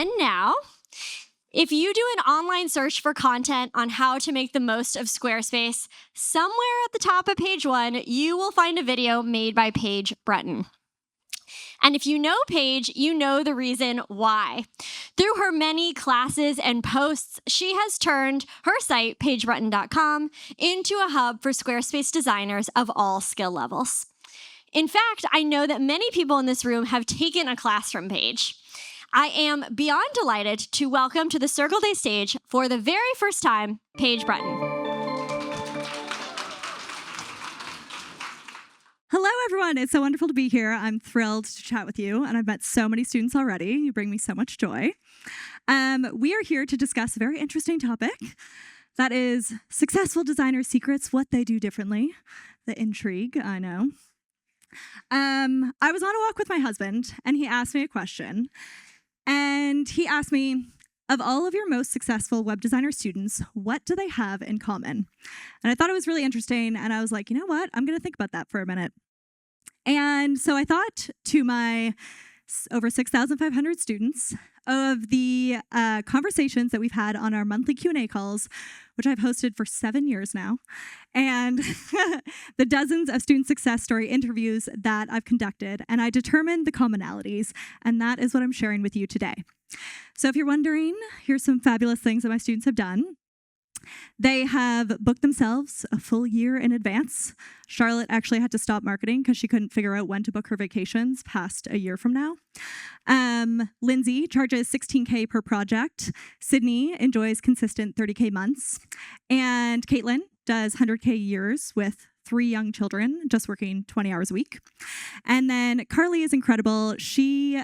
And now, if you do an online search for content on how to make the most of Squarespace, somewhere at the top of page 1, you will find a video made by Paige Brunton. And if you know Paige, you know the reason why. Through her many classes and posts, she has turned her site, paigebrunton.com, into a hub for Squarespace designers of all skill levels. In fact, I know that many people in this room have taken a class from Paige. I am beyond delighted to welcome to the Circle Day stage, for the very first time, Paige Brunton. Hello, everyone. It's so wonderful to be here. I'm thrilled to chat with you, and I've met so many students already. You bring me so much joy. We are here to discuss a very interesting topic. That is successful designer secrets, what they do differently. The intrigue, I know. I was on a walk with my husband, and he asked me a question. And he asked me, of all of your most successful web designer students, what do they have in common? And I thought it was really interesting, and I was like, you know what? I'm going to think about that for a minute. And so I thought to my over 6,500 students of the conversations that we've had on our monthly Q&A calls, which I've hosted for 7 years now, and the dozens of student success story interviews that I've conducted, and I determined the commonalities, and that is what I'm sharing with you today. So if you're wondering, here's some fabulous things that my students have done. They have booked themselves a full year in advance. Charlotte actually had to stop marketing because she couldn't figure out when to book her vacations past a year from now. Lindsay charges $16K per project. Sydney enjoys consistent $30K months. And Caitlin does $100K years with 3 young children, just working 20 hours a week. And then Carly is incredible. She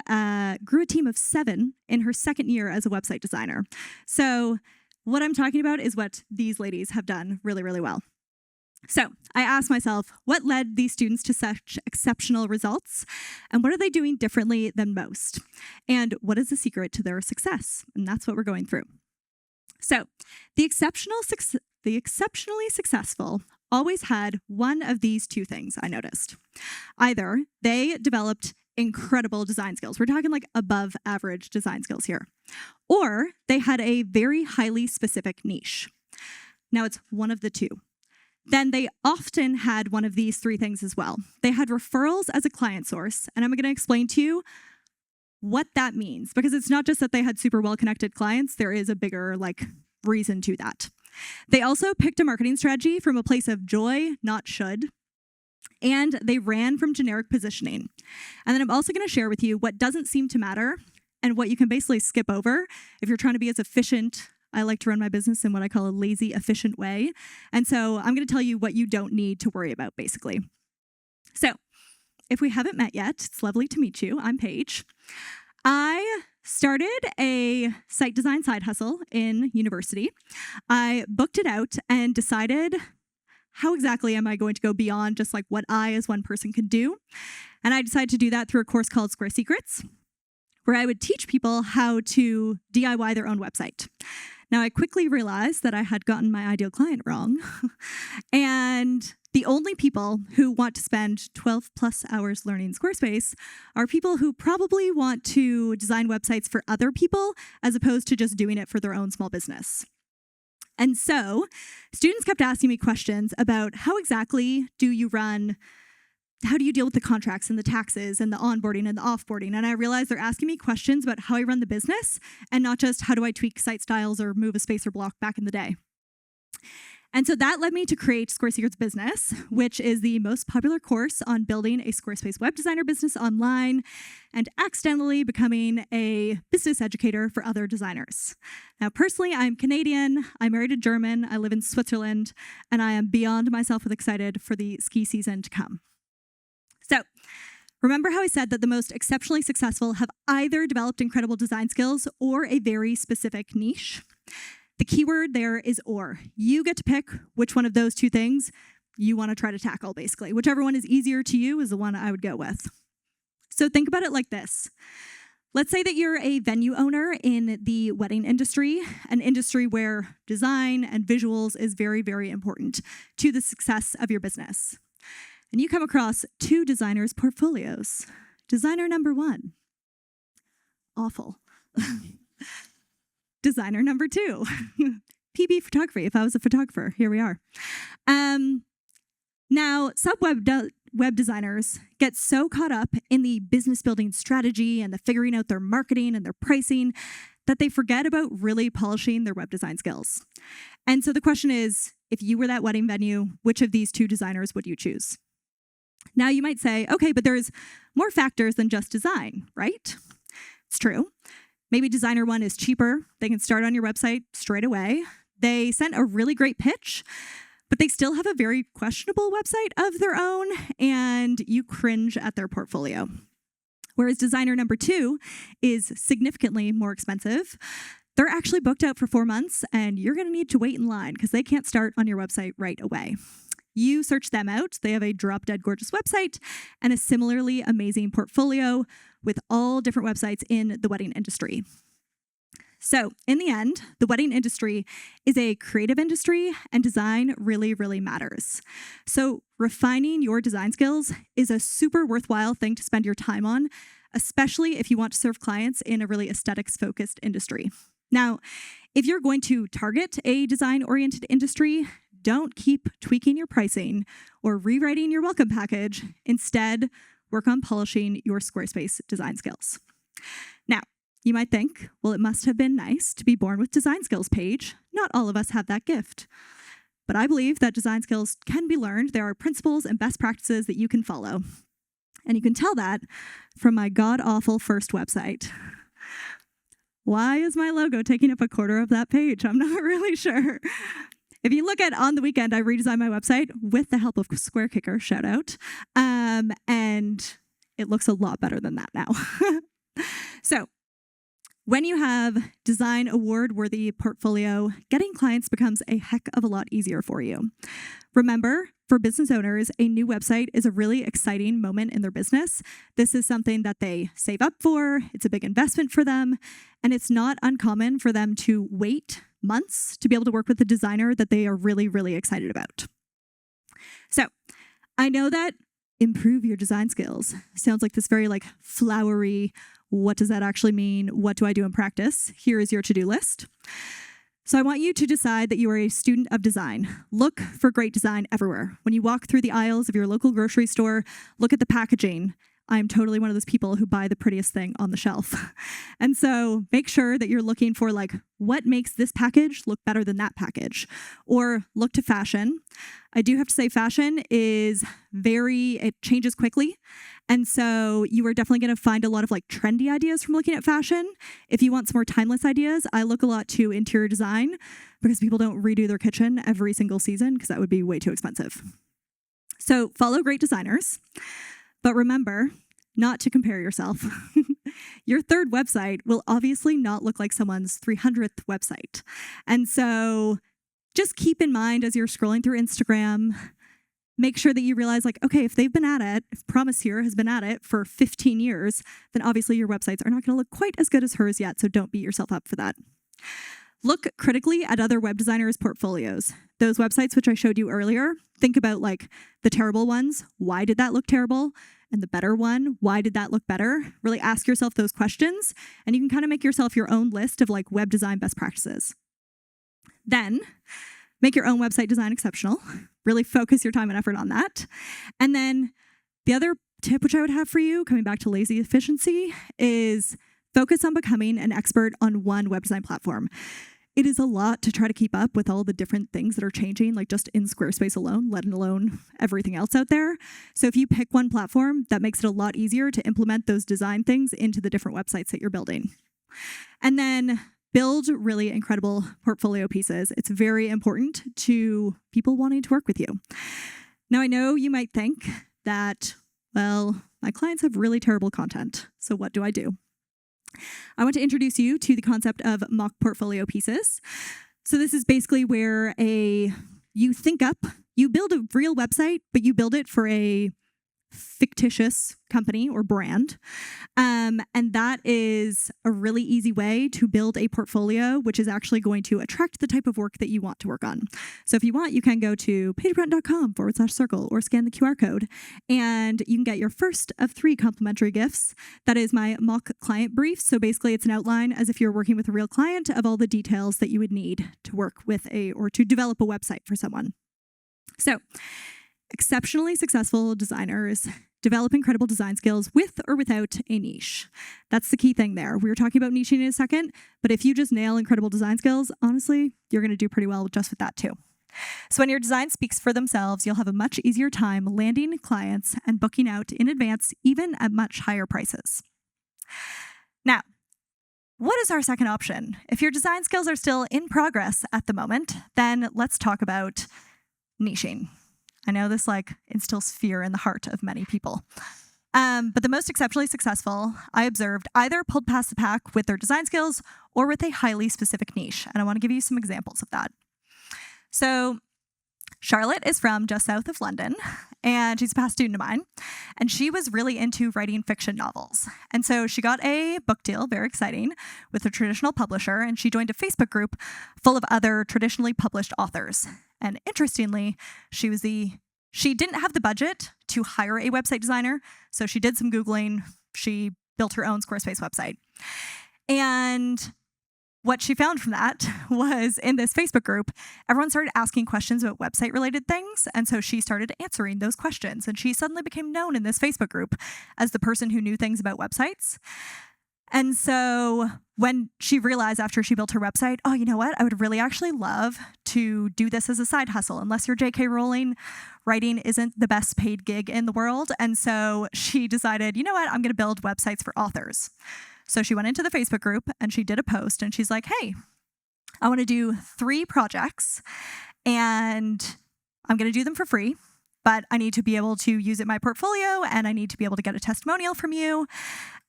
grew a team of 7 in her second year as a website designer. So what I'm talking about is what these ladies have done really, really well. So I asked myself, what led these students to such exceptional results? And what are they doing differently than most? And what is the secret to their success? And that's what we're going through. So the exceptionally successful always had one of these 2 things I noticed. Either they developed incredible design skills. We're talking like above average design skills here. Or they had a very highly specific niche. Now it's one of the 2. Then they often had one of these 3 things as well. They had referrals as a client source, and I'm going to explain to you what that means, because it's not just that they had super well-connected clients. There is a bigger reason to that. They also picked a marketing strategy from a place of joy, not should. And they ran from generic positioning. And then I'm also going to share with you what doesn't seem to matter and what you can basically skip over if you're trying to be as efficient. I like to run my business in what I call a lazy, efficient way. And so I'm going to tell you what you don't need to worry about, basically. So if we haven't met yet, it's lovely to meet you. I'm Paige. I started a site design side hustle in university. I booked it out and decided, how exactly am I going to go beyond just what I as one person can do? And I decided to do that through a course called Square Secrets, where I would teach people how to DIY their own website. Now, I quickly realized that I had gotten my ideal client wrong. And the only people who want to spend 12 plus hours learning Squarespace are people who probably want to design websites for other people as opposed to just doing it for their own small business. And so students kept asking me questions about how exactly do you deal with the contracts and the taxes and the onboarding and the offboarding? And I realized they're asking me questions about how I run the business and not just how do I tweak site styles or move a spacer block back in the day. And so that led me to create Square Secrets Business, which is the most popular course on building a Squarespace web designer business online and accidentally becoming a business educator for other designers. Now, personally, I'm Canadian, I'm married a German, I live in Switzerland, and I am beyond myself with excited for the ski season to come. So, remember how I said that the most exceptionally successful have either developed incredible design skills or a very specific niche? The keyword there is or. You get to pick which one of those 2 things you want to try to tackle, basically. Whichever one is easier to you is the one I would go with. So think about it like this. Let's say that you're a venue owner in the wedding industry, an industry where design and visuals is very, very important to the success of your business. And you come across 2 designers' portfolios. Designer number 1, awful. designer number 2. PB photography. If I was a photographer, here we are. Now, some web designers get so caught up in the business building strategy and the figuring out their marketing and their pricing that they forget about really polishing their web design skills. And so the question is, if you were that wedding venue, which of these 2 designers would you choose? Now you might say, okay, but there's more factors than just design, right? It's true. Maybe designer 1 is cheaper. They can start on your website straight away. They sent a really great pitch, but they still have a very questionable website of their own, and you cringe at their portfolio. Whereas designer number 2 is significantly more expensive. They're actually booked out for 4 months, and you're going to need to wait in line because they can't start on your website right away. You search them out. They have a drop-dead gorgeous website and a similarly amazing portfolio with all different websites in the wedding industry. So in the end, the wedding industry is a creative industry, and design really, really matters. So refining your design skills is a super worthwhile thing to spend your time on, especially if you want to serve clients in a really aesthetics-focused industry. Now, if you're going to target a design-oriented industry, don't keep tweaking your pricing or rewriting your welcome package. Instead, work on polishing your Squarespace design skills. Now, you might think, well, it must have been nice to be born with design skills, Paige. Not all of us have that gift. But I believe that design skills can be learned. There are principles and best practices that you can follow. And you can tell that from my god-awful first website. Why is my logo taking up a quarter of that page? I'm not really sure. If you look at On the Weekend, I redesigned my website with the help of SquareKicker, shout out. And it looks a lot better than that now. So, when you have design award-worthy portfolio, getting clients becomes a heck of a lot easier for you. Remember, for business owners, a new website is a really exciting moment in their business. This is something that they save up for, it's a big investment for them, and it's not uncommon for them to wait months to be able to work with a designer that they are really, really excited about. So, I know that improve your design skills sounds like this very flowery, what does that actually mean? What do I do in practice? Here is your to-do list. So I want you to decide that you are a student of design. Look for great design everywhere. When you walk through the aisles of your local grocery store, look at the packaging. I'm totally one of those people who buy the prettiest thing on the shelf. And so make sure that you're looking for what makes this package look better than that package? Or look to fashion. I do have to say fashion it changes quickly. And so you are definitely going to find a lot of trendy ideas from looking at fashion. If you want some more timeless ideas, I look a lot to interior design because people don't redo their kitchen every single season because that would be way too expensive. So follow great designers. But remember not to compare yourself. Your third website will obviously not look like someone's 300th website. And so just keep in mind as you're scrolling through Instagram, make sure that you realize okay, if they've been at it, if Promise Here has been at it for 15 years, then obviously your websites are not going to look quite as good as hers yet. So don't beat yourself up for that. Look critically at other web designers' portfolios. Those websites which I showed you earlier, think about the terrible ones. Why did that look terrible? And the better one, why did that look better? Really ask yourself those questions, and you can kind of make yourself your own list of web design best practices. Then, make your own website design exceptional. Really focus your time and effort on that. And then the other tip which I would have for you, coming back to lazy efficiency, is focus on becoming an expert on one web design platform. It is a lot to try to keep up with all the different things that are changing, just in Squarespace alone, let alone everything else out there. So if you pick one platform, that makes it a lot easier to implement those design things into the different websites that you're building. And then build really incredible portfolio pieces. It's very important to people wanting to work with you. Now, I know you might think that, well, my clients have really terrible content, so what do I do? I want to introduce you to the concept of mock portfolio pieces. So this is basically where you build a real website, but you build it for a fictitious company or brand. And that is a really easy way to build a portfolio, which is actually going to attract the type of work that you want to work on. So if you want, you can go to paigebrunton.com/circle or scan the QR code, and you can get your first of 3 complimentary gifts. That is my mock client brief. So basically it's an outline as if you're working with a real client of all the details that you would need to work with or to develop a website for someone. So exceptionally successful designers develop incredible design skills with or without a niche. That's the key thing there. We were talking about niching in a second, but if you just nail incredible design skills, honestly, you're going to do pretty well just with that too. So when your design speaks for themselves, you'll have a much easier time landing clients and booking out in advance, even at much higher prices. Now, what is our second option? If your design skills are still in progress at the moment, then let's talk about niching. I know this instills fear in the heart of many people. But the most exceptionally successful, I observed, either pulled past the pack with their design skills or with a highly specific niche. And I want to give you some examples of that. So Charlotte is from just south of London, and she's a past student of mine. And she was really into writing fiction novels. And so she got a book deal, very exciting, with a traditional publisher, and she joined a Facebook group full of other traditionally published authors. And interestingly, she didn't have the budget to hire a website designer, so she did some Googling. She built her own Squarespace website. And what she found from that was in this Facebook group, everyone started asking questions about website-related things, and so she started answering those questions, and she suddenly became known in this Facebook group as the person who knew things about websites. And so when she realized after she built her website, oh, you know what? I would really actually love to do this as a side hustle. Unless you're J.K. Rowling, writing isn't the best paid gig in the world. And so she decided, you know what? I'm going to build websites for authors. So she went into the Facebook group and she did a post and she's like, hey, I want to do 3 projects and I'm going to do them for free, but I need to be able to use it in my portfolio and I need to be able to get a testimonial from you.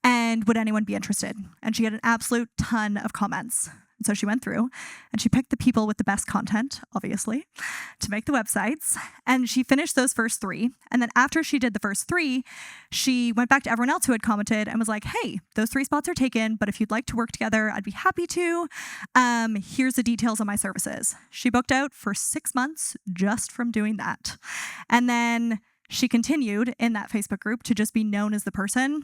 And would anyone be interested? And she had an absolute ton of comments. And so she went through and she picked the people with the best content, obviously, to make the websites. And she finished those first 3. And then after she did the first 3, she went back to everyone else who had commented and was like, hey, those 3 spots are taken, but if you'd like to work together, I'd be happy to. Here's the details on my services. She booked out for 6 months just from doing that. And then she continued in that Facebook group to just be known as the person.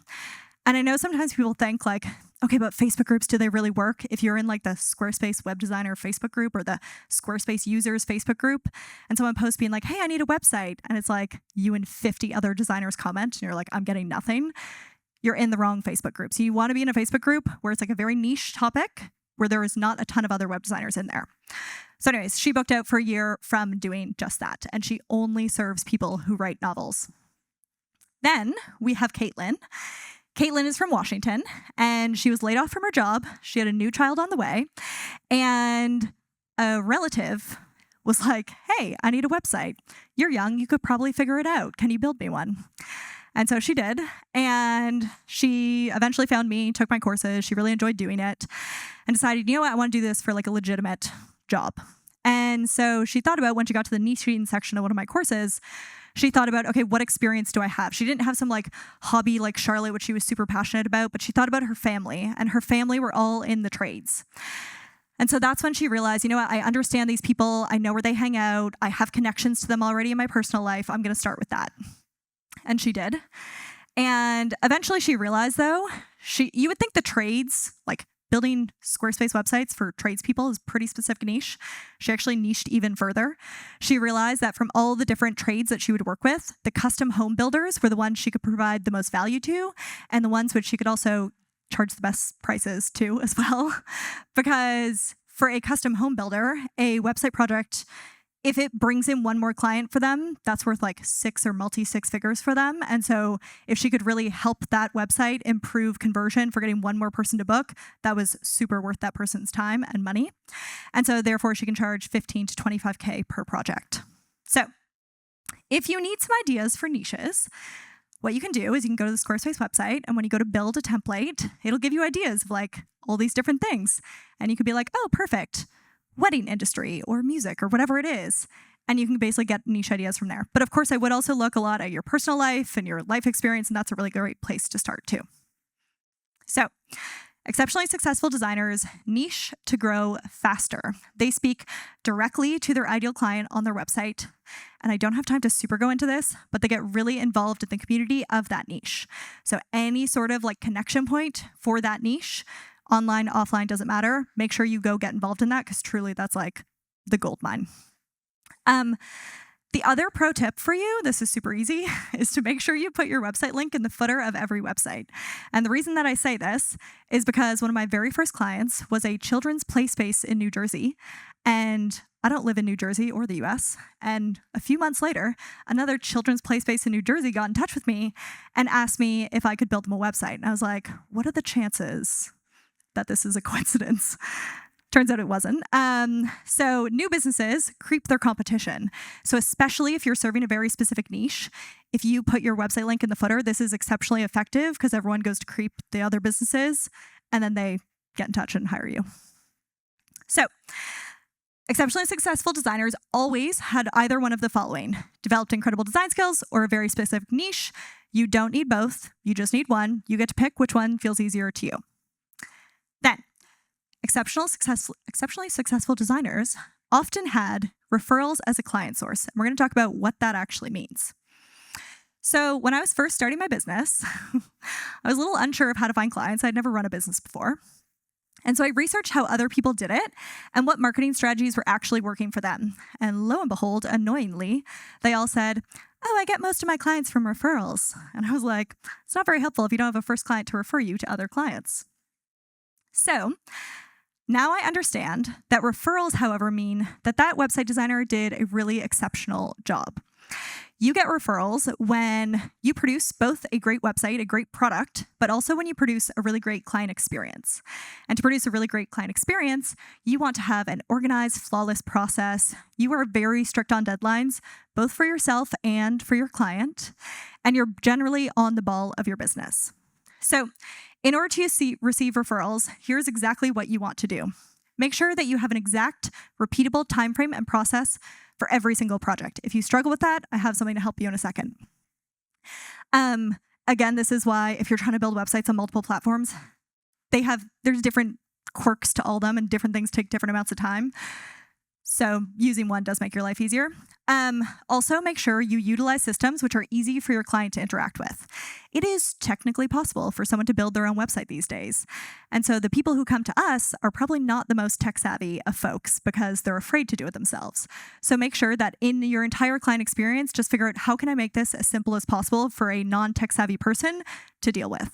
And I know sometimes people think okay, but Facebook groups, do they really work? If you're in the Squarespace web designer Facebook group or the Squarespace users Facebook group, and someone posts being like, hey, I need a website. And it's you and 50 other designers comment and you're like, I'm getting nothing. You're in the wrong Facebook group. So you want to be in a Facebook group where it's a very niche topic where there is not a ton of other web designers in there. So anyways, she booked out for a year from doing just that. And she only serves people who write novels. Then we have Caitlin. Caitlin is from Washington, and she was laid off from her job. She had a new child on the way, and a relative was like, hey, I need a website. You're young. You could probably figure it out. Can you build me one? And so she did, and she eventually found me, took my courses. She really enjoyed doing it, and decided, you know what, I want to do this for a legitimate job. And so she thought about, when she got to the niching section of one of my courses, she thought about, okay, what experience do I have? She didn't have some hobby like Charlotte, which she was super passionate about, but she thought about her family, and her family were all in the trades. And so that's when she realized, you know what, I understand these people. I know where they hang out. I have connections to them already in my personal life. I'm going to start with that. And she did. And eventually she realized, though, you would think the trades, building Squarespace websites for tradespeople is pretty specific niche. She actually niched even further. She realized that from all the different trades that she would work with, the custom home builders were the ones she could provide the most value to, and the ones which she could also charge the best prices to as well. Because for a custom home builder, a website project, if it brings in one more client for them, that's worth 6 or multi-6 figures for them. And so if she could really help that website improve conversion for getting one more person to book, that was super worth that person's time and money. And so therefore she can charge $15 to $25K per project. So if you need some ideas for niches, what you can do is you can go to the Squarespace website, and when you go to build a template, it'll give you ideas of all these different things. And you could be like, oh, perfect. Wedding industry or music or whatever it is. And you can basically get niche ideas from there. But of course, I would also look a lot at your personal life and your life experience, and that's a really great place to start too. So, exceptionally successful designers niche to grow faster. They speak directly to their ideal client on their website. And I don't have time to super go into this, but they get really involved in the community of that niche. So any sort of like connection point for that niche, online, offline, doesn't matter. Make sure you go get involved in that because truly that's like the gold mine. The other pro tip for you, this is super easy, is to make sure you put your website link in the footer of every website. And the reason that I say this is because one of my very first clients was a children's play space in New Jersey. And I don't live in New Jersey or the US. And a few months later, another children's play space in New Jersey got in touch with me and asked me if I could build them a website. And I was like, what are the chances that this is a coincidence? Turns out it wasn't. So new businesses creep their competition. So especially if you're serving a very specific niche, if you put your website link in the footer, this is exceptionally effective because everyone goes to creep the other businesses and then they get in touch and hire you. So exceptionally successful designers always had either one of the following: developed incredible design skills or a very specific niche. You don't need both. You just need one. You get to pick which one feels easier to you. Then, exceptionally successful designers often had referrals as a client source. And we're going to talk about what that actually means. So when I was first starting my business, I was a little unsure of how to find clients. I'd never run a business before. And so I researched how other people did it and what marketing strategies were actually working for them. And lo and behold, annoyingly, they all said, oh, I get most of my clients from referrals. And I was like, it's not very helpful if you don't have a first client to refer you to other clients. So now I understand that referrals, however, mean that that website designer did a really exceptional job. You get referrals when you produce both a great website, a great product, but also when you produce a really great client experience. And to produce a really great client experience, you want to have an organized, flawless process. You are very strict on deadlines, both for yourself and for your client, and you're generally on the ball of your business. So in order to receive referrals, here's exactly what you want to do. Make sure that you have an exact, repeatable timeframe and process for every single project. If you struggle with that, I have something to help you in a second. Again, this is why if you're trying to build websites on multiple platforms, there's different quirks to all of them and different things take different amounts of time. So using one does make your life easier. Also, make sure you utilize systems which are easy for your client to interact with. It is technically possible for someone to build their own website these days. And so the people who come to us are probably not the most tech savvy of folks because they're afraid to do it themselves. So make sure that in your entire client experience, just figure out how can I make this as simple as possible for a non-tech savvy person to deal with.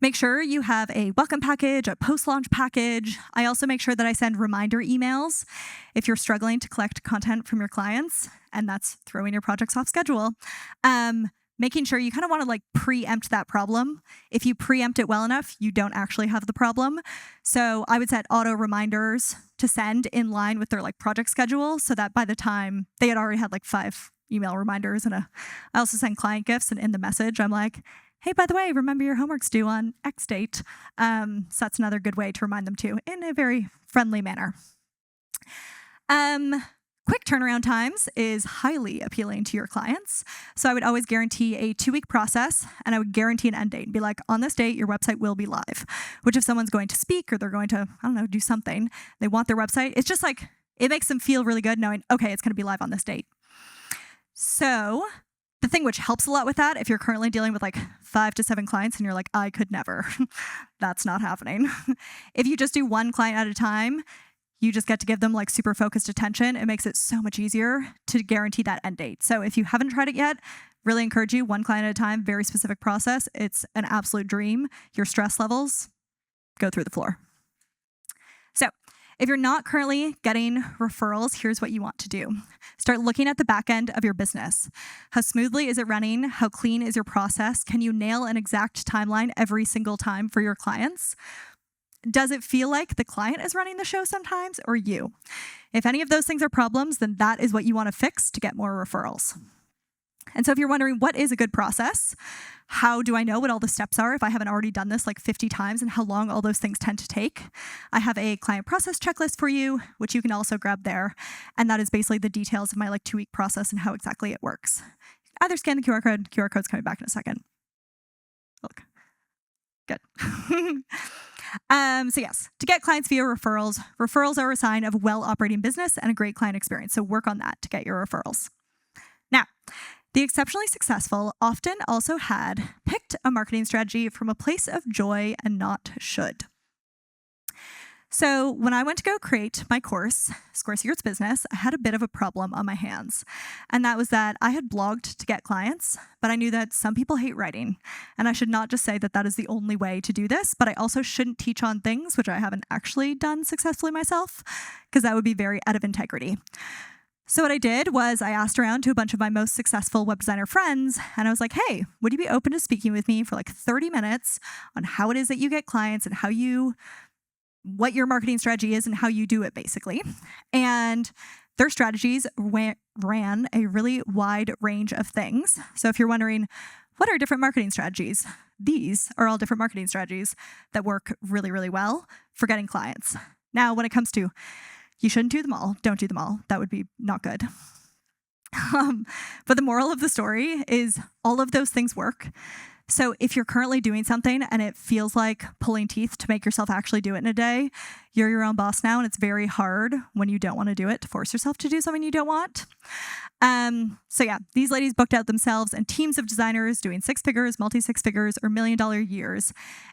Make sure you have a welcome package, a post-launch package. I also make sure that I send reminder emails if you're struggling to collect content from your clients, and that's throwing your projects off schedule. Making sure you kind of want to like preempt that problem. If you preempt it well enough, you don't actually have the problem. So I would set auto reminders to send in line with their like project schedule so that by the time they had already had like 5 email reminders and I also send client gifts, and in the message, I'm like, hey, by the way, remember your homework's due on X date. So that's another good way to remind them too, in a very friendly manner. Quick turnaround times is highly appealing to your clients. So I would always guarantee a 2-week process, and I would guarantee an end date and be like, on this date, your website will be live. Which if someone's going to speak or they're going to, do something, they want their website, it's just like, it makes them feel really good knowing, okay, it's going to be live on this date. So the thing which helps a lot with that, if you're currently dealing with like 5 to 7 clients and you're like, I could never, that's not happening. If you just do one client at a time, you just get to give them like super focused attention. It makes it so much easier to guarantee that end date. So if you haven't tried it yet, really encourage you, one client at a time, very specific process. It's an absolute dream. Your stress levels go through the floor. So if you're not currently getting referrals, here's what you want to do. Start looking at the back end of your business. How smoothly is it running? How clean is your process? Can you nail an exact timeline every single time for your clients? Does it feel like the client is running the show sometimes or you? If any of those things are problems, then that is what you want to fix to get more referrals. And so if you're wondering what is a good process, how do I know what all the steps are if I haven't already done this like 50 times and how long all those things tend to take? I have a client process checklist for you, which you can also grab there. And that is basically the details of my like 2-week process and how exactly it works. Either scan the QR code. QR code's coming back in a second. Look. Good. So yes, to get clients via referrals, referrals are a sign of a well-operating business and a great client experience. So work on that to get your referrals. Now, the exceptionally successful often also had picked a marketing strategy from a place of joy and not should. So when I went to go create my course, Square Secrets Business, I had a bit of a problem on my hands. And that was that I had blogged to get clients, but I knew that some people hate writing. And I should not just say that that is the only way to do this, but I also shouldn't teach on things which I haven't actually done successfully myself, because that would be very out of integrity. So what I did was I asked around to a bunch of my most successful web designer friends, and I was like, hey, would you be open to speaking with me for like 30 minutes on how it is that you get clients and what your marketing strategy is and how you do it, basically. And their strategies ran a really wide range of things. So if you're wondering, what are different marketing strategies? These are all different marketing strategies that work really, really well for getting clients. Now, when it comes to, you shouldn't do them all, don't do them all. That would be not good. But the moral of the story is all of those things work. So if you're currently doing something and it feels like pulling teeth to make yourself actually do it in a day, you're your own boss now, and it's very hard when you don't want to do it to force yourself to do something you don't want. So yeah, these ladies booked out themselves and teams of designers doing 6 figures, multi-6 figures, or $1 million years.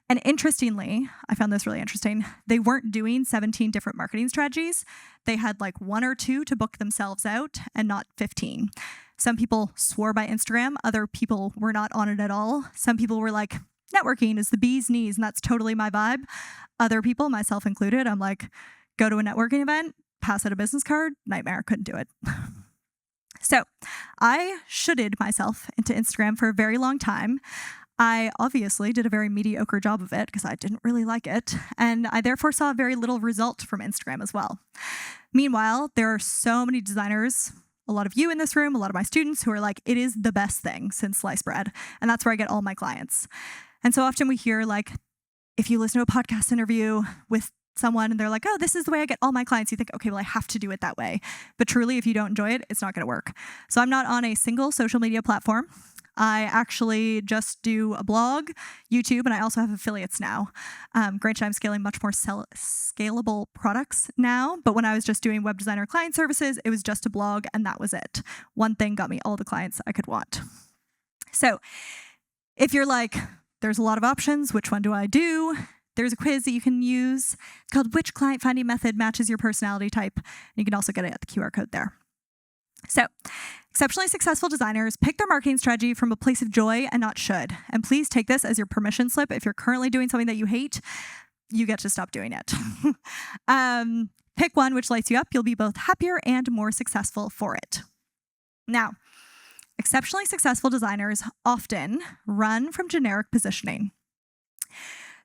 And interestingly, I found this really interesting, they weren't doing 17 different marketing strategies. They had like 1 or 2 to book themselves out and not 15. Some people swore by Instagram. Other people were not on it at all. Some people were like, networking is the bee's knees, and that's totally my vibe. Other people, myself included, I'm like, go to a networking event, pass out a business card, nightmare, couldn't do it. So I shoulded myself into Instagram for a very long time. I obviously did a very mediocre job of it because I didn't really like it, and I therefore saw very little result from Instagram as well. Meanwhile, there are so many designers, a lot of you in this room, a lot of my students who are like, it is the best thing since sliced bread. And that's where I get all my clients. And so often we hear like, if you listen to a podcast interview with someone and they're like, oh, this is the way I get all my clients, you think, okay, well, I have to do it that way. But truly, if you don't enjoy it, it's not going to work. So I'm not on a single social media platform. I actually just do a blog, YouTube, and I also have affiliates now. Granted, I'm scaling much more scalable products now, but when I was just doing web designer client services, it was just a blog, and that was it. One thing got me all the clients I could want. So if you're like, there's a lot of options, which one do I do? There's a quiz that you can use. It's called Which Client Finding Method Matches Your Personality Type? And you can also get it at the QR code there. So, exceptionally successful designers pick their marketing strategy from a place of joy and not should. And please take this as your permission slip. If you're currently doing something that you hate, you get to stop doing it. Pick one which lights you up. You'll be both happier and more successful for it. Now, exceptionally successful designers often run from generic positioning.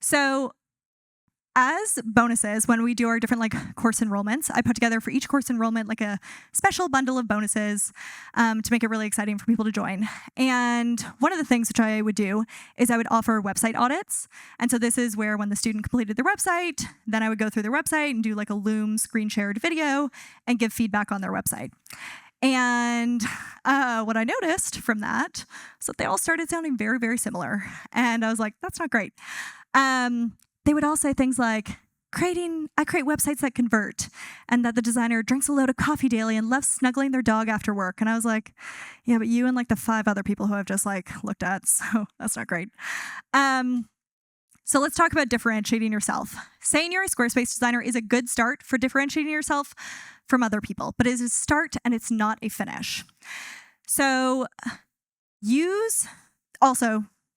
So, as bonuses, when we do our different like course enrollments, I put together for each course enrollment like a special bundle of bonuses to make it really exciting for people to join. And one of the things which I would do is I would offer website audits. And so this is where when the student completed their website, then I would go through their website and do like a Loom screen shared video and give feedback on their website. And what I noticed from that is that they all started sounding very, very similar. And I was like, that's not great. They would all say things like, I create websites that convert, and that the designer drinks a load of coffee daily and loves snuggling their dog after work. And I was like, yeah, but you and like the 5 other people who I've just like looked at, so that's not great. So let's talk about differentiating yourself. Saying you're a Squarespace designer is a good start for differentiating yourself from other people, but it is a start and it's not a finish. So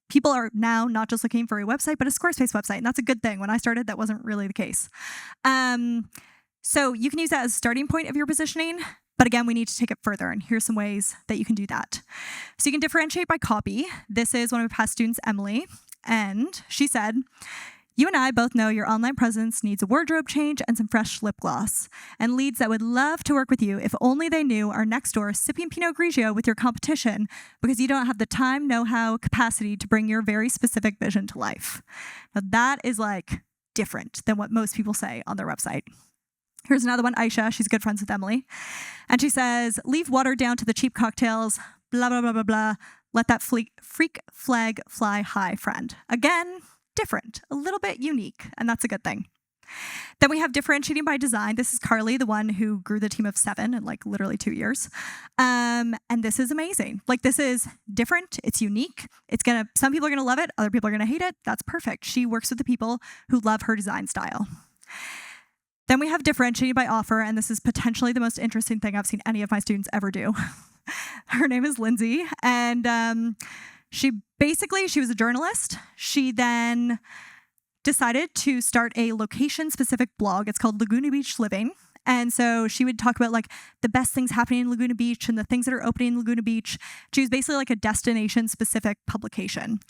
people are now not just looking for a website, but a Squarespace website. And that's a good thing. When I started, that wasn't really the case. So you can use that as a starting point of your positioning. But again, we need to take it further. And here's some ways that you can do that. So you can differentiate by copy. This is one of my past students, Emily. And she said, You and I both know your online presence needs a wardrobe change and some fresh lip gloss, and leads that would love to work with you if only they knew are next door sipping Pinot Grigio with your competition because you don't have the time, know-how, capacity to bring your very specific vision to life. Now that is like different than what most people say on their website. Here's another one, Aisha. She's good friends with Emily. And she says, leave water down to the cheap cocktails, blah, blah, blah, blah, blah. Let that freak flag fly high, friend. Again, different, a little bit unique, and that's a good thing. Then we have differentiating by design. This is Carly, the one who grew the team of 7 in like literally 2 years. And this is amazing. Like, this is different. It's unique. Some people are going to love it. Other people are going to hate it. That's perfect. She works with the people who love her design style. Then we have differentiating by offer, and this is potentially the most interesting thing I've seen any of my students ever do. Her name is Lindsay, and she was a journalist. She then decided to start a location-specific blog. It's called Laguna Beach Living. And so she would talk about like the best things happening in Laguna Beach and the things that are opening in Laguna Beach. She was basically like a destination-specific publication.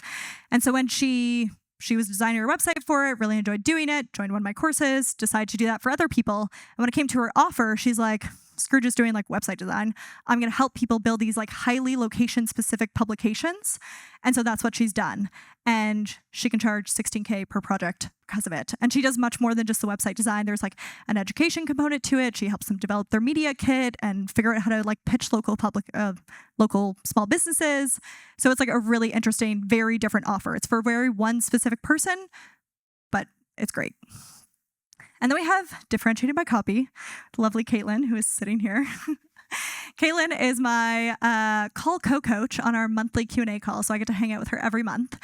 And so when she was designing her website for it, really enjoyed doing it, joined one of my courses, decided to do that for other people. And when it came to her offer, she's like, screw just doing like website design. I'm going to help people build these like highly location specific publications. And so that's what she's done. And she can charge $16K per project because of it. And she does much more than just the website design. There's like an education component to it. She helps them develop their media kit and figure out how to like pitch local small businesses. So it's like a really interesting, very different offer. It's for very one specific person, but it's great. And then we have differentiated by copy. The lovely Caitlin, who is sitting here. Caitlin is my call co-coach on our monthly Q&A call, so I get to hang out with her every month.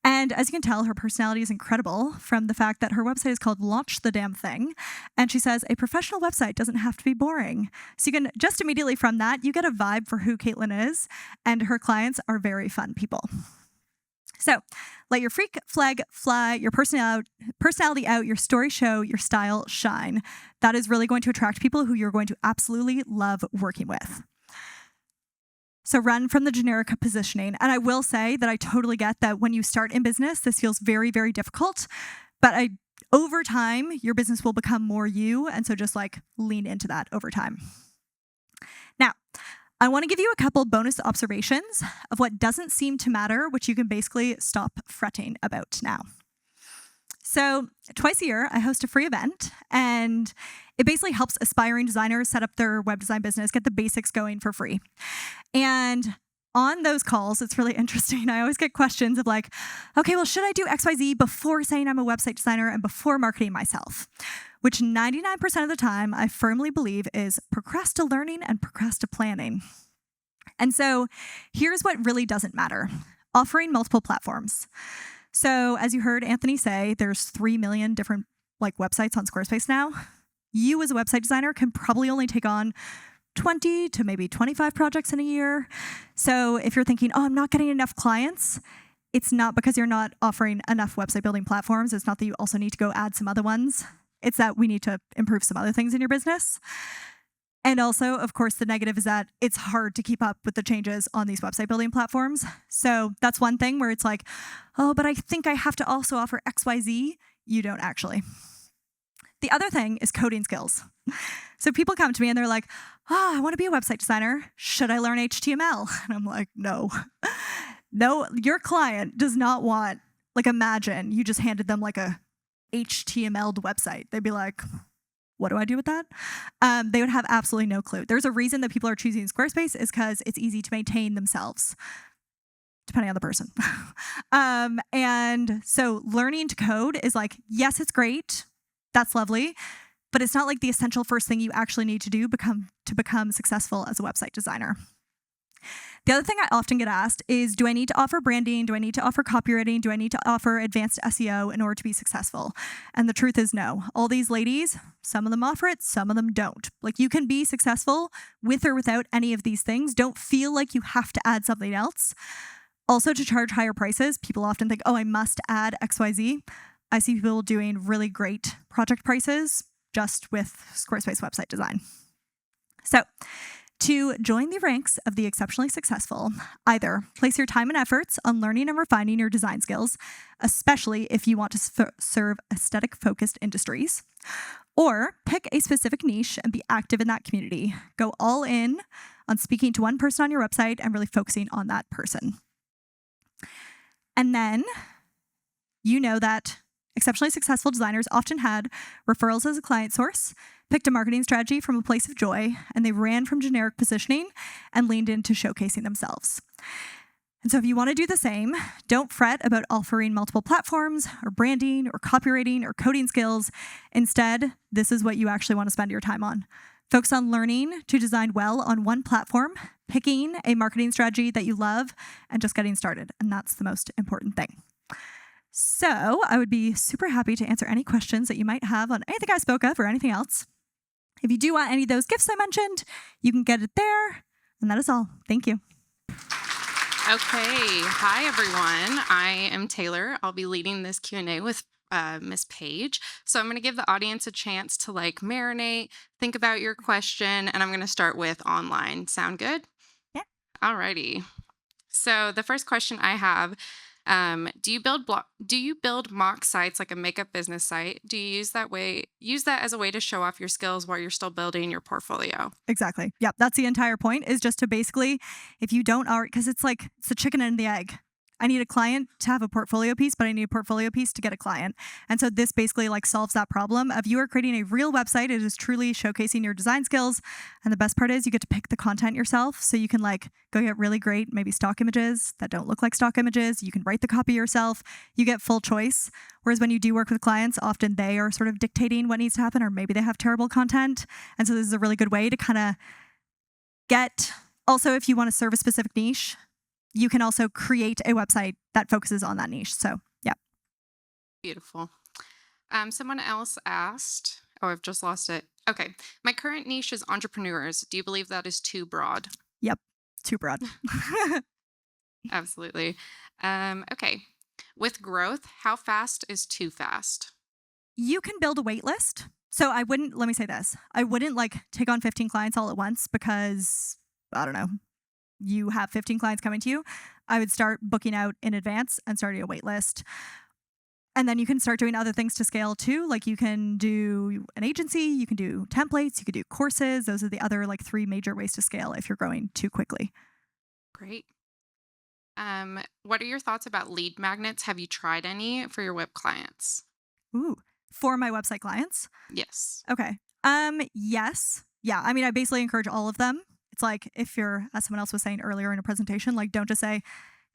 And as you can tell, her personality is incredible from the fact that her website is called Launch the Damn Thing. And she says, a professional website doesn't have to be boring. So you can just immediately from that, you get a vibe for who Caitlin is, and her clients are very fun people. So let your freak flag fly, your personality out, your story show, your style shine. That is really going to attract people who you're going to absolutely love working with. So run from the generic positioning. And I will say that I totally get that when you start in business, this feels very difficult. But over time, your business will become more you. And so just like lean into that over time. Now, I want to give you a couple bonus observations of what doesn't seem to matter, which you can basically stop fretting about now. So twice a year, I host a free event, and it basically helps aspiring designers set up their web design business, get the basics going for free. And on those calls, it's really interesting. I always get questions of like, okay, well, should I do XYZ before saying I'm a website designer and before marketing myself? Which 99% of the time I firmly believe is procrastinating and procrastinating. And so here's what really doesn't matter: offering multiple platforms. So as you heard Anthony say, there's 3 million different like websites on Squarespace now. You as a website designer can probably only take on 20 to maybe 25 projects in a year. So if you're thinking, oh, I'm not getting enough clients, it's not because you're not offering enough website building platforms. It's not that you also need to go add some other ones. It's that we need to improve some other things in your business. And also, of course, the negative is that it's hard to keep up with the changes on these website building platforms. So that's one thing where it's like, oh, but I think I have to also offer XYZ. You don't actually. The other thing is coding skills. So people come to me and they're like, oh, I want to be a website designer. Should I learn HTML? And I'm like, no. No, your client does not want, like, imagine you just handed them like a HTML'd website. They'd be like, what do I do with that? They would have absolutely no clue. There's a reason that people are choosing Squarespace is because it's easy to maintain themselves, depending on the person. And so learning to code is like, yes, it's great. That's lovely. But it's not like the essential first thing you actually need to do to become successful as a website designer. The other thing I often get asked is, do I need to offer branding? Do I need to offer copywriting? Do I need to offer advanced SEO in order to be successful? And the truth is no. All these ladies, some of them offer it, some of them don't. Like, you can be successful with or without any of these things. Don't feel like you have to add something else. Also, to charge higher prices, people often think, oh, I must add XYZ. I see people doing really great project prices just with Squarespace website design. So To join the ranks of the exceptionally successful, either place your time and efforts on learning and refining your design skills, especially if you want to serve aesthetic-focused industries, or pick a specific niche and be active in that community. Go all in on speaking to one person on your website and really focusing on that person. And then you know that exceptionally successful designers often had referrals as a client source, picked a marketing strategy from a place of joy, and they ran from generic positioning and leaned into showcasing themselves. And so if you want to do the same, don't fret about offering multiple platforms or branding or copywriting or coding skills. Instead, this is what you actually want to spend your time on. Focus on learning to design well on one platform, picking a marketing strategy that you love, and just getting started. And that's the most important thing. So I would be super happy to answer any questions that you might have on anything I spoke of or anything else. If you do want any of those gifts I mentioned, you can get it there. And that is all. Thank you. Okay. Hi, everyone. I am Taylor. I'll be leading this Q&A with Miss Paige. So I'm going to give the audience a chance to marinate, think about your question, and I'm going to start with online. Sound good? Yeah. Alrighty. So the first question I have, do you build mock sites like a makeup business site? Do you use that as a way to show off your skills while you're still building your portfolio? Exactly. Yep. That's the entire point, is just to basically, if you don't already, because it's the chicken and the egg. I need a client to have a portfolio piece, but I need a portfolio piece to get a client. And so this basically solves that problem of you are creating a real website. It is truly showcasing your design skills. And the best part is you get to pick the content yourself. So you can go get really great, maybe stock images that don't look like stock images. You can write the copy yourself. You get full choice. Whereas when you do work with clients, often they are sort of dictating what needs to happen, or maybe they have terrible content. And so this is a really good way to kind of also, if you want to serve a specific niche, you can also create a website that focuses on that niche. So, yeah. Beautiful. Someone else asked, I've just lost it. Okay. My current niche is entrepreneurs. Do you believe that is too broad? Yep. Too broad. Absolutely. Okay. With growth, how fast is too fast? You can build a wait list. So let me say this. I wouldn't take on 15 clients all at once because, I don't know, you have 15 clients coming to you. I would start booking out in advance and starting a wait list. And then you can start doing other things to scale too. You can do an agency, you can do templates, you can do courses. Those are the other 3 major ways to scale if you're growing too quickly. Great. What are your thoughts about lead magnets? Have you tried any for your web clients? Ooh, for my website clients? Yes. Okay. Yes. Yeah. I mean, I basically encourage all of them. It's if you're, as someone else was saying earlier in a presentation, don't just say,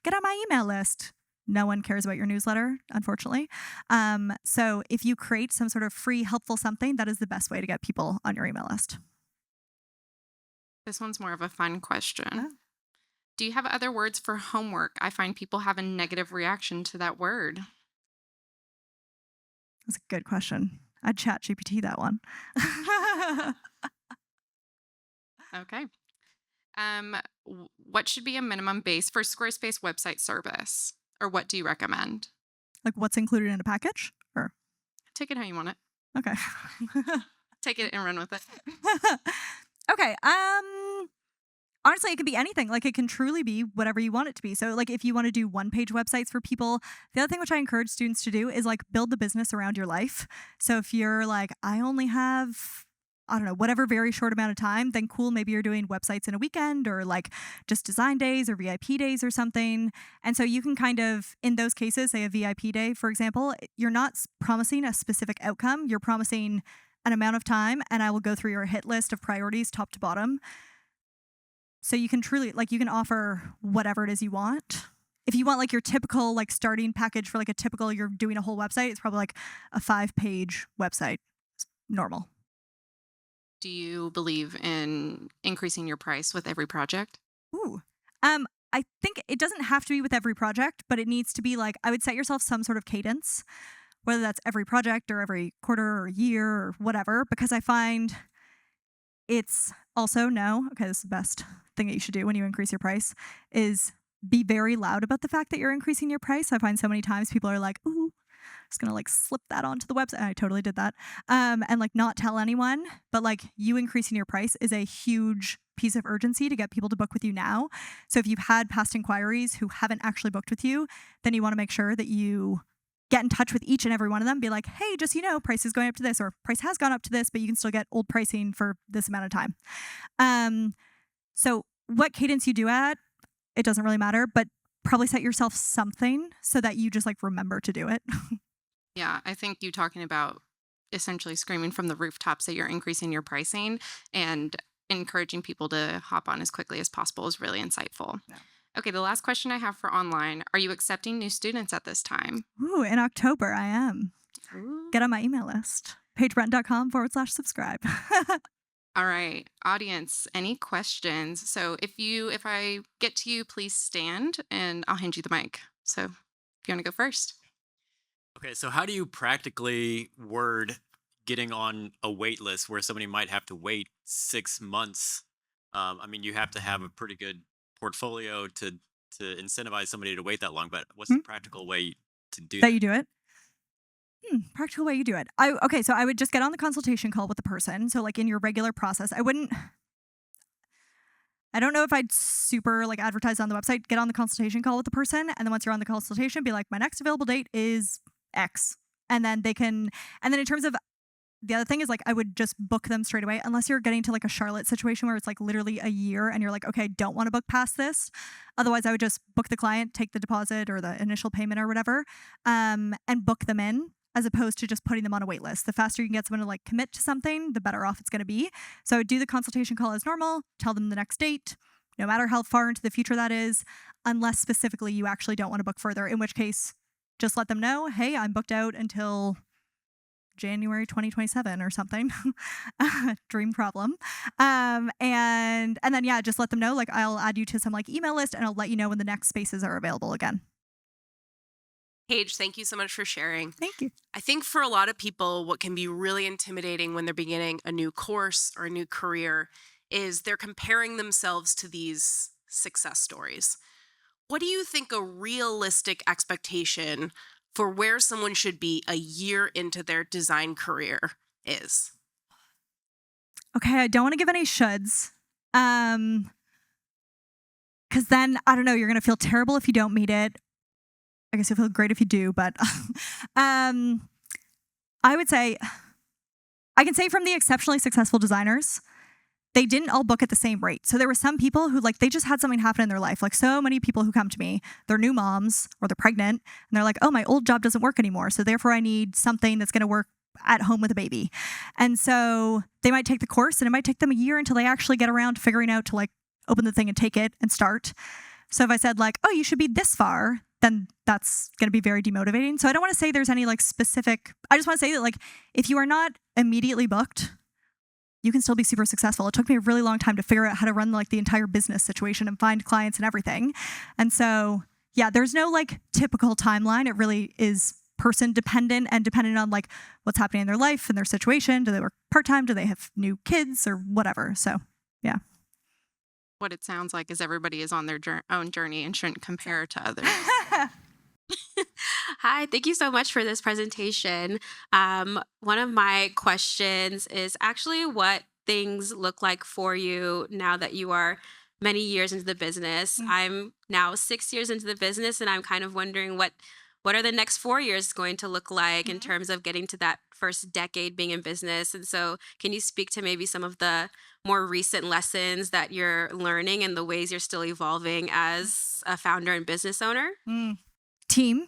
get on my email list. No one cares about your newsletter, unfortunately. So if you create some sort of free, helpful something, that is the best way to get people on your email list. This one's more of a fun question. Oh. Do you have other words for homework? I find people have a negative reaction to that word. That's a good question. I'd chat GPT that one. Okay. What should be a minimum base for Squarespace website service? Or what do you recommend? What's included in a package? Or take it how you want it. Okay. Take it and run with it. Okay. Honestly, it can be anything. It can truly be whatever you want it to be. So if you want to do one-page websites for people, the other thing which I encourage students to do is build the business around your life. So if you're I only have, I don't know, whatever very short amount of time, then cool, maybe you're doing websites in a weekend or just design days or VIP days or something. And so you can kind of, in those cases, say a VIP day, for example, you're not promising a specific outcome. You're promising an amount of time, and I will go through your hit list of priorities top to bottom. So you can truly, you can offer whatever it is you want. If you want your typical starting package for you're doing a whole website, it's probably a 5-page website. It's normal. Do you believe in increasing your price with every project? Ooh. I think it doesn't have to be with every project, but it needs to be I would set yourself some sort of cadence, whether that's every project or every quarter or year or whatever, because I find it's also this is the best thing that you should do when you increase your price is be very loud about the fact that you're increasing your price. I find so many times people are ooh, just gonna slip that onto the website. I totally did that. And not tell anyone, but you increasing your price is a huge piece of urgency to get people to book with you now. So if you've had past inquiries who haven't actually booked with you, then you want to make sure that you get in touch with each and every one of them. Be like, hey, just, price is going up to this, or price has gone up to this, but you can still get old pricing for this amount of time. So what cadence you do at, it doesn't really matter, but probably set yourself something so that you just like remember to do it. Yeah, I think you talking about essentially screaming from the rooftops that you're increasing your pricing and encouraging people to hop on as quickly as possible is really insightful. Yeah. Okay, the last question I have for online, are you accepting new students at this time? Ooh, in October, I am. Ooh. Get on my email list, paigebrunton.com/subscribe. All right, audience, any questions? So if I get to you, please stand and I'll hand you the mic. So if you want to go first. Okay, so how do you practically word getting on a wait list where somebody might have to wait 6 months? You have to have a pretty good portfolio to incentivize somebody to wait that long, but what's the practical way to do that? You do it? Practical way you do it. So I would just get on the consultation call with the person. So like in your regular process, I don't know if I'd super like advertise on the website, get on the consultation call with the person. And then once you're on the consultation, be like, my next available date is X. And then in terms of the other thing is like, I would just book them straight away, unless you're getting to like a Charlotte situation where it's like literally a year and you're like, okay, I don't want to book past this. Otherwise I would just book the client, take the deposit or the initial payment or whatever, and book them in, as opposed to just putting them on a wait list. The faster you can get someone to like commit to something, the better off it's going to be. So I would do the consultation call as normal, tell them the next date, no matter how far into the future that is, unless specifically you actually don't want to book further, in which case just let them know, hey, I'm booked out until January 2027 or something. Dream problem. And then, yeah, just let them know, like, I'll add you to some like email list and I'll let you know when the next spaces are available again. Paige, thank you so much for sharing. Thank you. I think for a lot of people, what can be really intimidating when they're beginning a new course or a new career is they're comparing themselves to these success stories. What do you think a realistic expectation for where someone should be a year into their design career is? Okay, I don't want to give any shoulds. Because then, I don't know, you're going to feel terrible if you don't meet it. I guess you'll feel great if you do, but I would say, I can say from the exceptionally successful designers, they didn't all book at the same rate. So there were some people who like, they just had something happen in their life. Like so many people who come to me, they're new moms or they're pregnant and they're like, oh, my old job doesn't work anymore. So therefore I need something that's going to work at home with a baby. And so they might take the course and it might take them a year until they actually get around to figuring out to like open the thing and take it and start. So if I said like, oh, you should be this far, then that's going to be very demotivating. So I don't want to say there's any like specific, I just want to say that like, if you are not immediately booked, you can still be super successful. It took me a really long time to figure out how to run like the entire business situation and find clients and everything. And so, yeah, there's no like typical timeline. It really is person dependent and dependent on like what's happening in their life and their situation. Do they work part-time? Do they have new kids or whatever? So, yeah. What it sounds like is everybody is on their own journey and shouldn't compare to others. Hi, thank you so much for this presentation. One of my questions is actually what things look like for you now that you are many years into the business. I'm now 6 years into the business, and I'm kind of wondering what are the next 4 years going to look like in terms of getting to that first decade being in business. And so can you speak to maybe some of the more recent lessons that you're learning and the ways you're still evolving as a founder and business owner? Team.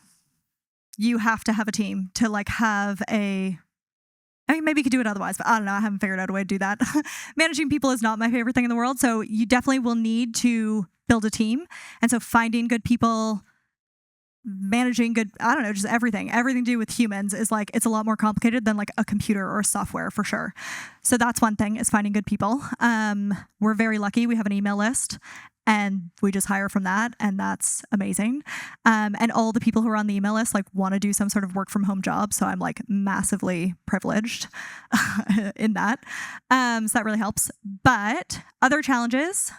You have to have a team to like have maybe you could do it otherwise, but I don't know. I haven't figured out a way to do that. Managing people is not my favorite thing in the world. So you definitely will need to build a team. And so finding good people, managing good, I don't know, just everything to do with humans is like, it's a lot more complicated than like a computer or software for sure. So that's one thing, is finding good people. We're very lucky. We have an email list and we just hire from that. And that's amazing. And all the people who are on the email list like want to do some sort of work from home job. So I'm like massively privileged in that. So that really helps. But other challenges,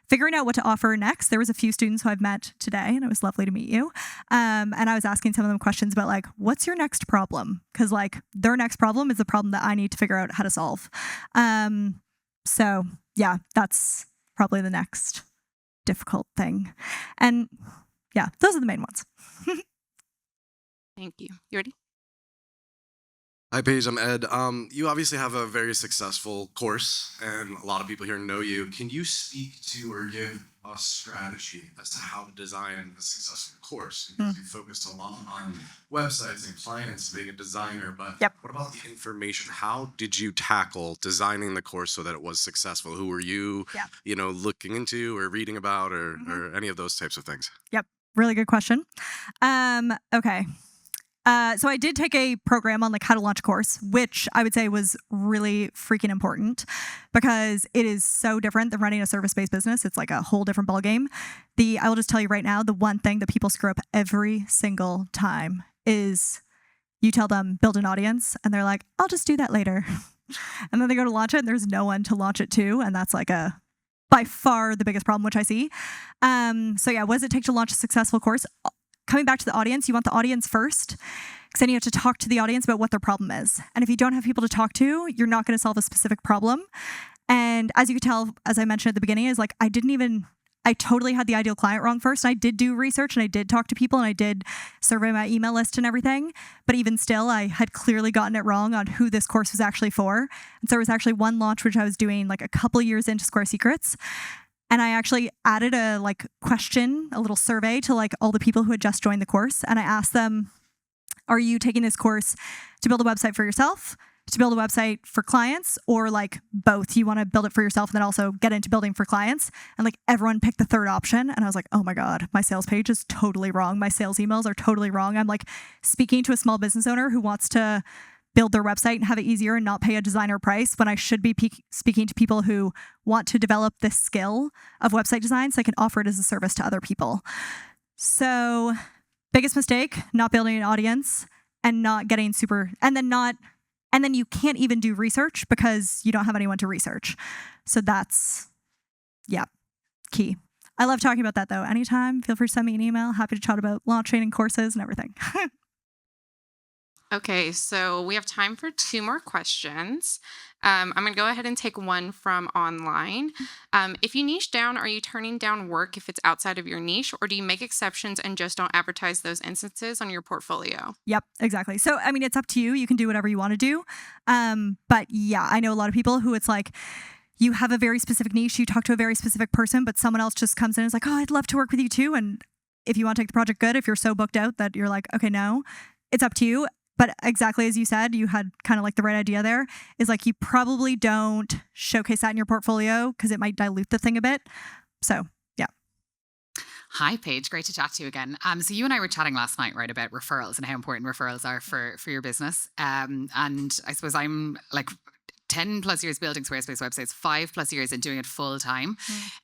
figuring out what to offer next. There was a few students who I've met today, and it was lovely to meet you. And I was asking some of them questions about like, what's your next problem? Because like their next problem is the problem that I need to figure out how to solve. So yeah, that's probably the next difficult thing. And yeah, those are the main ones. Thank you. You ready? Hi, Paige. I'm Ed. You obviously have a very successful course, and a lot of people here know you. Can you speak to or give a strategy as to how to design a successful course? Because you focused a lot on websites and clients, being a designer, but what about the information? How did you tackle designing the course so that it was successful? Who were you, looking into or reading about or any of those types of things? Yep. Really good question. Okay. So I did take a program on like how to launch a course, which I would say was really freaking important because it is so different than running a service-based business. It's like a whole different ballgame. I will just tell you right now, the one thing that people screw up every single time is you tell them build an audience and they're like, I'll just do that later. And then they go to launch it and there's no one to launch it to. And that's like by far the biggest problem, which I see. So yeah, what does it take to launch a successful course? Coming back to the audience, you want the audience first, because then you have to talk to the audience about what their problem is. And if you don't have people to talk to, you're not going to solve a specific problem. And as you could tell, as I mentioned at the beginning, is like I totally had the ideal client wrong first. I did do research and I did talk to people and I did survey my email list and everything. But even still, I had clearly gotten it wrong on who this course was actually for. And so there was actually one launch which I was doing like a couple years into Square Secrets. And I actually added a question, a little survey to all the people who had just joined the course. And I asked them, are you taking this course to build a website for yourself, to build a website for clients, or both? You want to build it for yourself and then also get into building for clients? And everyone picked the third option. And I was like, oh my God, my sales page is totally wrong. My sales emails are totally wrong. I'm speaking to a small business owner who wants to build their website and have it easier and not pay a designer price when I should be speaking to people who want to develop this skill of website design so I can offer it as a service to other people. So biggest mistake, not building an audience and not getting and then you can't even do research because you don't have anyone to research. So that's, key. I love talking about that though. Anytime, feel free to send me an email. Happy to chat about launching and courses and everything. Okay, so we have time for 2 more questions. I'm going to go ahead and take one from online. If you niche down, are you turning down work if it's outside of your niche, or do you make exceptions and just don't advertise those instances on your portfolio? Yep, exactly. So, I mean, it's up to you. You can do whatever you want to do. But yeah, I know a lot of people who it's you have a very specific niche, you talk to a very specific person, but someone else just comes in and is like, oh, I'd love to work with you too. And if you want to take the project, good. If you're so booked out that you're like, okay, no, it's up to you. But exactly as you said, you had kind of the right idea there, is you probably don't showcase that in your portfolio because it might dilute the thing a bit. So, yeah. Hi, Paige. Great to chat to you again. So you and I were chatting last night, right, about referrals and how important referrals are for your business. And I suppose I'm 10 plus years building Squarespace websites, 5 plus years in doing it full time.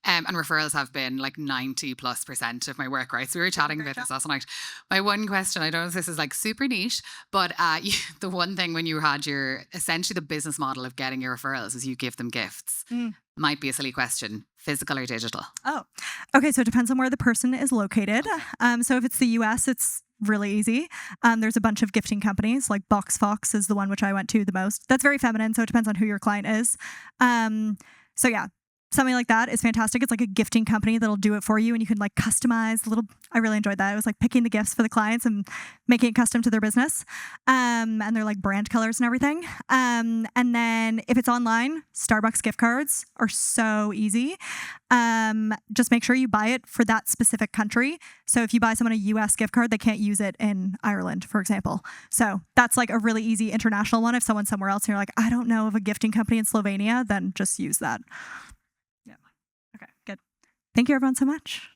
And referrals have been 90+% of my work, right? So we were chatting about this last night. My one question, I don't know if this is super niche, but the one thing when you had essentially the business model of getting your referrals is you give them gifts. Might be a silly question, physical or digital? Oh, okay. So it depends on where the person is located. So if it's the US, it's really easy. There's a bunch of gifting companies, like Box Fox is the one which I went to the most. That's very feminine, so it depends on who your client is. So yeah, something like that is fantastic. It's like a gifting company that'll do it for you, and you can customize I really enjoyed that. It was picking the gifts for the clients and making it custom to their business. And they're brand colors and everything. And then if it's online, Starbucks gift cards are so easy. Just make sure you buy it for that specific country. So if you buy someone a US gift card, they can't use it in Ireland, for example. So that's a really easy international one. If someone's somewhere else and you're I don't know of a gifting company in Slovenia, then just use that. Yeah. Okay, good. Thank you everyone so much.